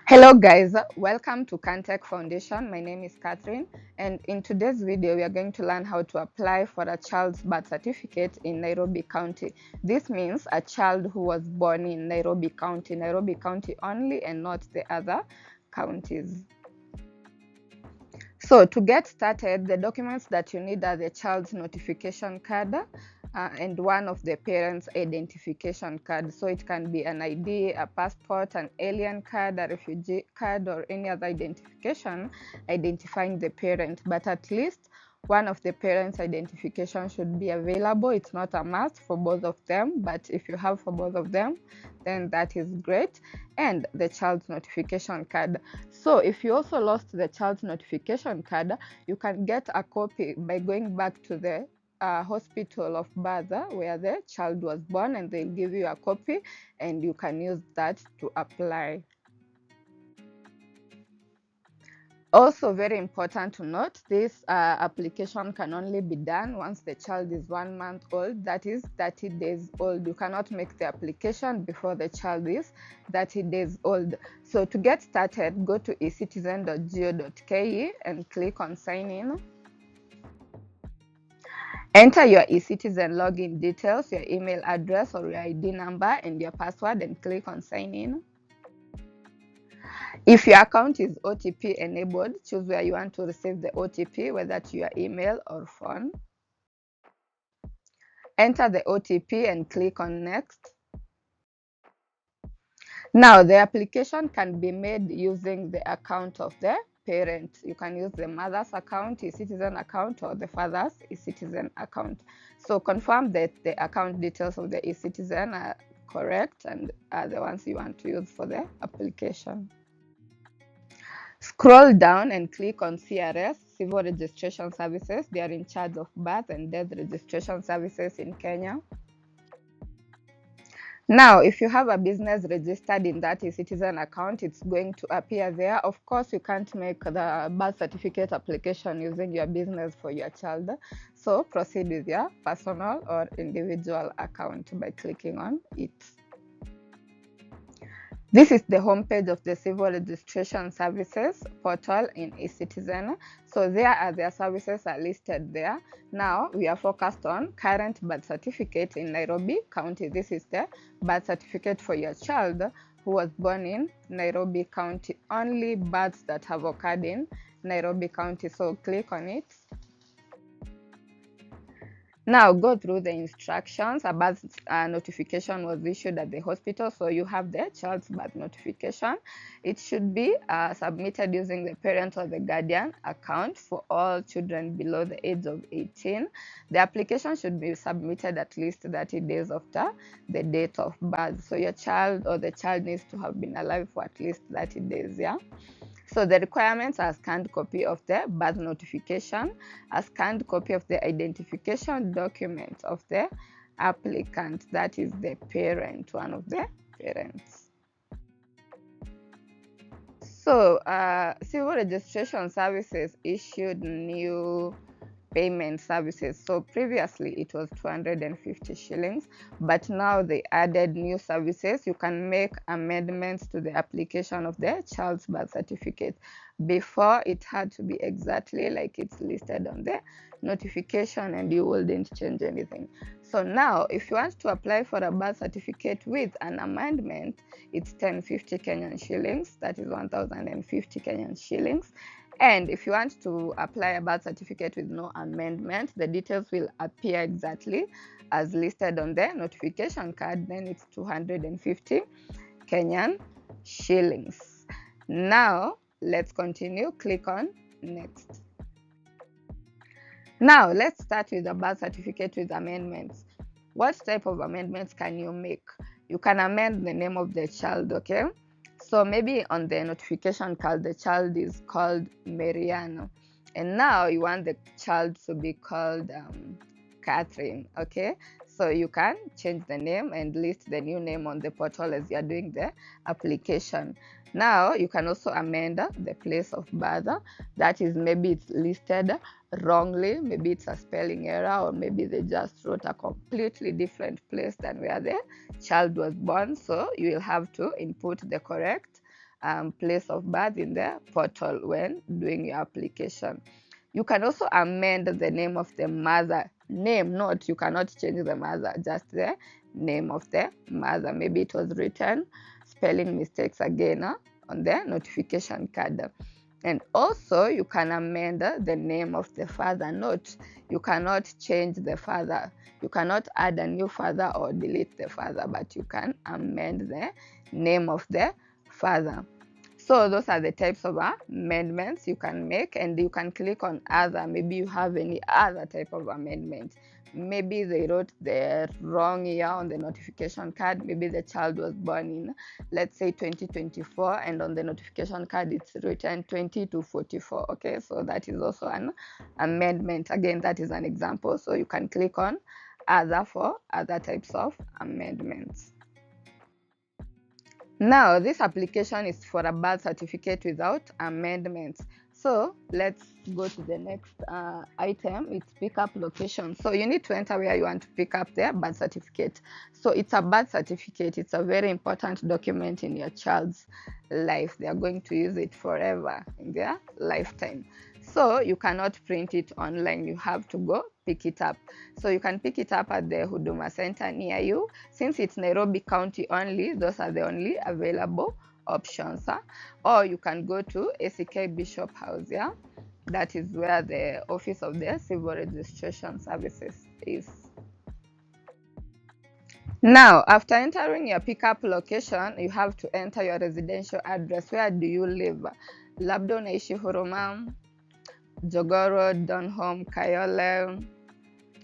Hello guys, welcome to Caan Tech Foundation. My name is Catherine, and in today's video we are going to learn how to apply for a child's birth certificate in Nairobi County. This means a child who was born in Nairobi County only, and not the other counties. So to get started, the documents that you need are the child's notification card and one of the parents' identification card. So it can be an ID, a passport, an alien card, a refugee card, or any other identification identifying the parent. But at least one of the parents' identification should be available. It's not a must for both of them, but if you have for both of them, then that is great. And the child's notification card. So if you also lost the child's notification card, you can get a copy by going back to the hospital of birth where the child was born, and they'll give you a copy and you can use that to apply. Also very important to note, this application can only be done once the child is 1 month old, that is 30 days old. You cannot make the application before the child is 30 days old. So to get started, go to ecitizen.go.ke and click on sign in. Enter your eCitizen login details, your email address or your ID number and your password, and click on sign in. If your account is OTP enabled, choose where you want to receive the OTP, whether to your email or phone. Enter the OTP and click on next. Now the application can be made using the account of the parent. You can use the mother's account, eCitizen account, or the father's eCitizen account. So confirm that the account details of the eCitizen are correct and are the ones you want to use for the application. Scroll down and click on CRS, Civil Registration Services. They are in charge of birth and death registration services in Kenya. Now, if you have a business registered in that eCitizen account, it's going to appear there. Of course, you can't make the birth certificate application using your business for your child. So proceed with your personal or individual account by clicking on it. This is the homepage of the Civil Registration Services portal in eCitizen. So their services are listed there. Now we are focused on current birth certificate in Nairobi County. This is the birth certificate for your child who was born in Nairobi County. Only births that have occurred in Nairobi County. So click on it. Now go through the instructions. A birth notification was issued at the hospital, so you have the child's birth notification. It should be submitted using the parent or the guardian account for all children below the age of 18. The application should be submitted at least 30 days after the date of birth. So your child or the child needs to have been alive for at least 30 days, yeah? So the requirements are a scanned copy of the birth notification, a scanned copy of the identification document of the applicant, that is the parent, one of the parents. So Civil Registration Services issued new payment services. So previously it was 250 shillings, but now they added new services. You can make amendments to the application of the child's birth certificate. Before, it had to be exactly like it's listed on the notification and you wouldn't change anything. So now if you want to apply for a birth certificate with an amendment, it's 1050 Kenyan shillings, that is 1050 Kenyan shillings. And if you want to apply a birth certificate with no amendment, the details will appear exactly as listed on the notification card. Then it's 250 Kenyan shillings. Now, let's continue. Click on next. Now, let's start with the birth certificate with amendments. What type of amendments can you make? You can amend the name of the child, okay? So maybe on the notification card, the child is called Mariano, and now you want the child to be called Catherine, okay? So you can change the name and list the new name on the portal as you're doing the application. Now you can also amend the place of birth. That is, maybe it's listed wrongly, maybe it's a spelling error, or maybe they just wrote a completely different place than where the child was born. So you will have to input the correct place of birth in the portal when doing your application. You can also amend the name of the mother. Name, not, you cannot change the mother, just the name of the mother. Maybe it was written spelling mistakes again on the notification card. And also you can amend the name of the father. Note, you cannot change the father. You cannot add a new father or delete the father, but you can amend the name of the father. So those are the types of amendments you can make, and you can click on other. Maybe you have any other type of amendment. Maybe they wrote the wrong year on the notification card. Maybe the child was born in, let's say, 2024, and on the notification card it's written 20 to 44. Okay, so that is also an amendment. Again, that is an example. So you can click on other for other types of amendments. Now, this application is for a birth certificate without amendments. So let's go to the next item. It's pickup location. So you need to enter where you want to pick up their birth certificate. So it's a birth certificate. It's a very important document in your child's life. They are going to use it forever in their lifetime. So you cannot print it online. You have to go pick it up. So you can pick it up at the Huduma Center near you. Since it's Nairobi County only, those are the only available options. Or you can go to ACK Bishop House. Yeah, that is where the office of the Civil Registration Services is. Now, after entering your pickup location, you have to enter your residential address. Where do you live? Labda unaishi Huruma, Jogoro, Donholm, Kayole,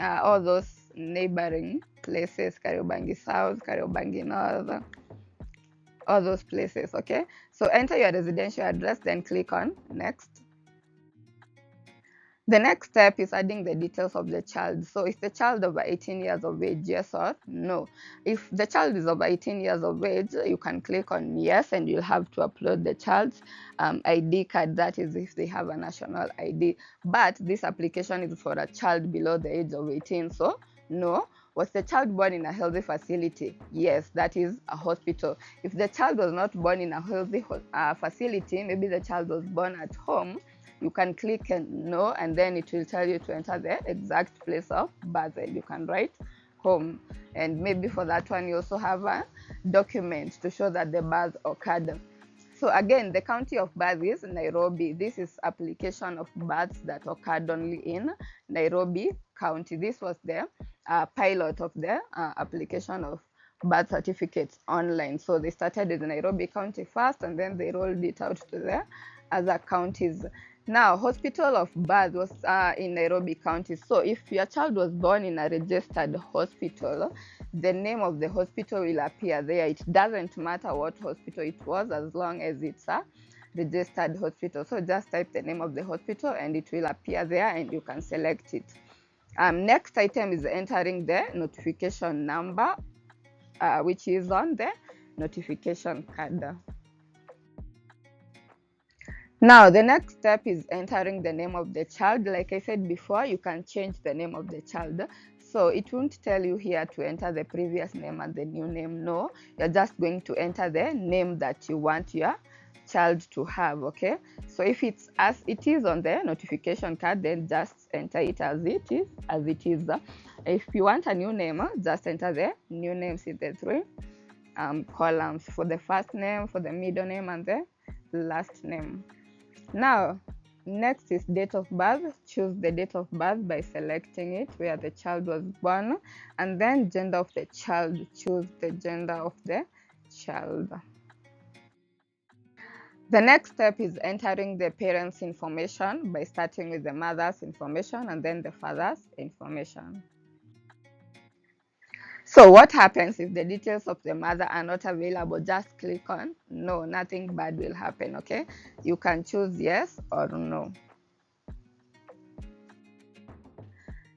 all those neighboring places, Kariobangi South, Kariobangi North, all those places. Okay, so enter your residential address, then click on next. The next step is adding the details of the child. So is the child over 18 years of age, yes or no? If the child is over 18 years of age, you can click on yes, and you'll have to upload the child's ID card. That is if they have a national ID. But this application is for a child below the age of 18, so no. Was the child born in a healthy facility? Yes, that is a hospital. If the child was not born in a healthy facility, maybe the child was born at home, you can click no, and then it will tell you to enter the exact place of birth. You can write home, and maybe for that one you also have a document to show that the birth occurred. So again, the county of birth is Nairobi. This is application of births that occurred only in Nairobi County. This was the pilot of the application of birth certificates online. So they started with Nairobi County first, and then they rolled it out to the other counties. Now, hospital of birth was in Nairobi County. So if your child was born in a registered hospital, the name of the hospital will appear there. It doesn't matter what hospital it was, as long as it's a registered hospital. So just type the name of the hospital and it will appear there, and you can select it. Next item is entering the notification number, which is on the notification card. Now, the next step is entering the name of the child. Like I said before, you can change the name of the child. So it won't tell you here to enter the previous name and the new name. No, you're just going to enter the name that you want your child to have. Okay, so if it's as it is on the notification card, then just enter it as it is. If you want a new name, just enter the new names in the three columns for the first name, for the middle name, and the last name. Now, next is date of birth. Choose the date of birth by selecting it, where the child was born, and then gender of the child. Choose the gender of the child. The next step is entering the parents' information by starting with the mother's information and then the father's information. So what happens if the details of the mother are not available? Just click on no, nothing bad will happen. Okay, you can choose yes or no.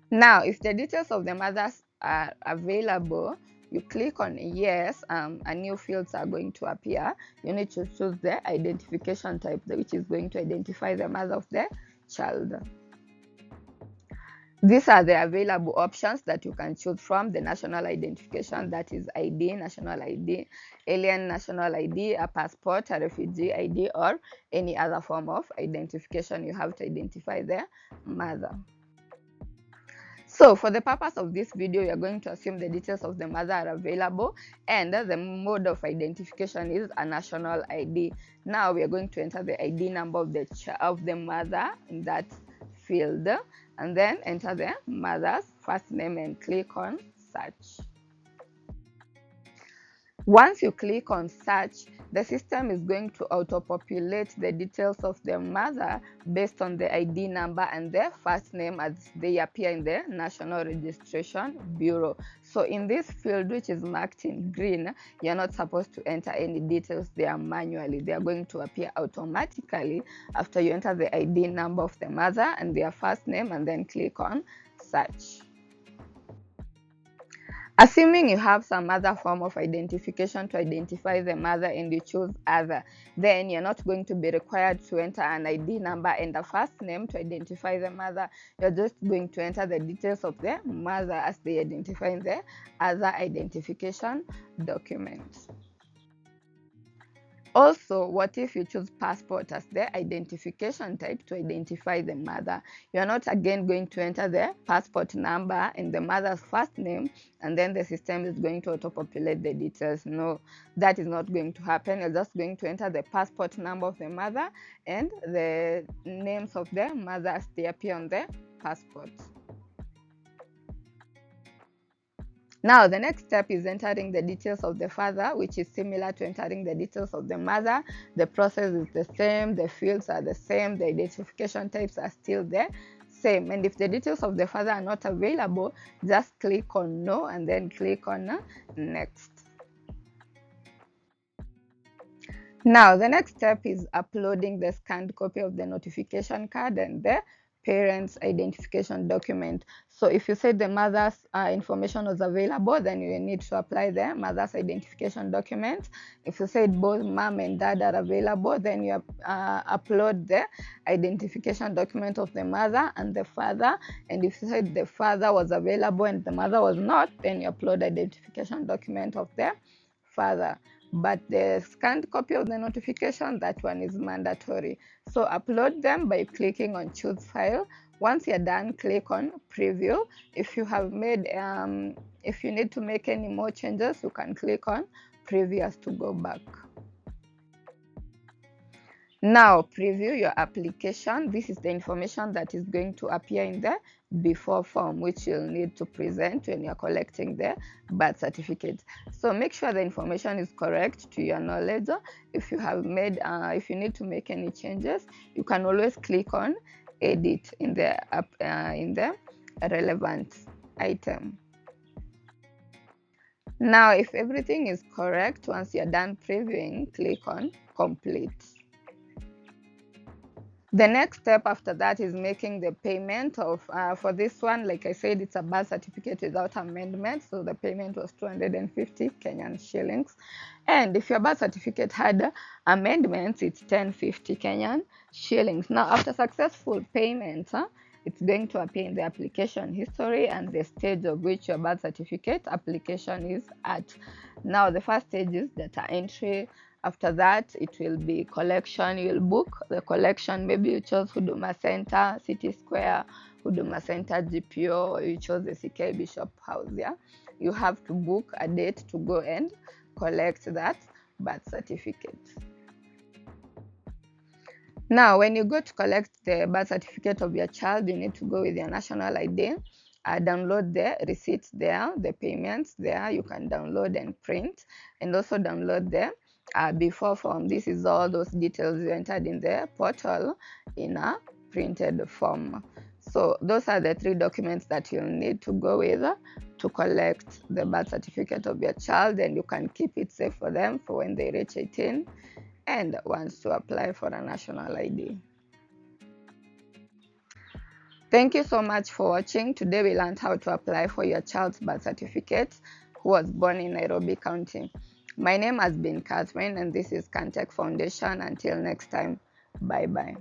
Now, if the details of the mothers are available, you click on yes, and new fields are going to appear. You need to choose the identification type, which is going to identify the mother of the child. These are the available options that you can choose from: the national identification, that is ID, national ID, alien national ID, a passport, a refugee ID, or any other form of identification you have to identify the mother. So for the purpose of this video, we are going to assume the details of the mother are available, and the mode of identification is a national ID. Now we are going to enter the ID number of the mother in that field, and then enter the mother's first name and click on search. Once you click on search, the system is going to auto-populate the details of the mother based on the ID number and their first name as they appear in the National Registration Bureau. So in this field, which is marked in green, you're not supposed to enter any details there manually. They are going to appear automatically after you enter the ID number of the mother and their first name, and then click on search. Assuming you have some other form of identification to identify the mother and you choose other, then you're not going to be required to enter an ID number and a first name to identify the mother. You're just going to enter the details of the mother as they identify in the other identification documents. Also, what if you choose passport as the identification type to identify the mother? You are not again going to enter the passport number and the mother's first name, and then the system is going to auto-populate the details. No, that is not going to happen. You're just going to enter the passport number of the mother and the names of the mother as they appear on the passport. Now, the next step is entering the details of the father, which is similar to entering the details of the mother. The process is the same, the fields are the same, the identification types are still the same. And if the details of the father are not available, just click on no and then click on next. Now, the next step is uploading the scanned copy of the notification card and the parent's identification document. So if you said the mother's information was available, then you need to apply the mother's identification document. If you said both mom and dad are available, then you upload the identification document of the mother and the father. And if you said the father was available and the mother was not, then you upload the identification document of the father. But the scanned copy of the notification, that one is mandatory. So upload them by clicking on choose file. Once you're done, click on preview. If you have made, if you need to make any more changes, you can click on previous to go back. Now preview your application. This is the information that is going to appear in the before form, which you'll need to present when you're collecting the birth certificate. So make sure the information is correct to your knowledge. If you have made, if you need to make any changes, you can always click on edit in the relevant item. Now, if everything is correct, once you're done previewing, click on complete. The next step after that is making the payment of, for this one, like I said, it's a birth certificate without amendment. So the payment was 250 Kenyan shillings. And if your birth certificate had amendments, it's 1050 Kenyan shillings. Now, after successful payment, it's going to appear in the application history and the stage of which your birth certificate application is at. Now, the first stage is data entry. After that, it will be collection. You'll book the collection. Maybe you chose Huduma Center, City Square, Huduma Center, GPO, or you chose the CK Bishop House. Yeah, you have to book a date to go and collect that birth certificate. Now, when you go to collect the birth certificate of your child, you need to go with your national ID. Download the receipts there, the payments there. You can download and print, and also download the before form. This is all those details you entered in the portal in a printed form. So those are the 3 documents that you'll need to go with to collect the birth certificate of your child, and you can keep it safe for them for when they reach 18 and wants to apply for a national ID. Thank you so much for watching. Today we learned how to apply for your child's birth certificate who was born in Nairobi County. My name has been Catherine, and this is Caan Tech Foundation. Until next time, bye-bye.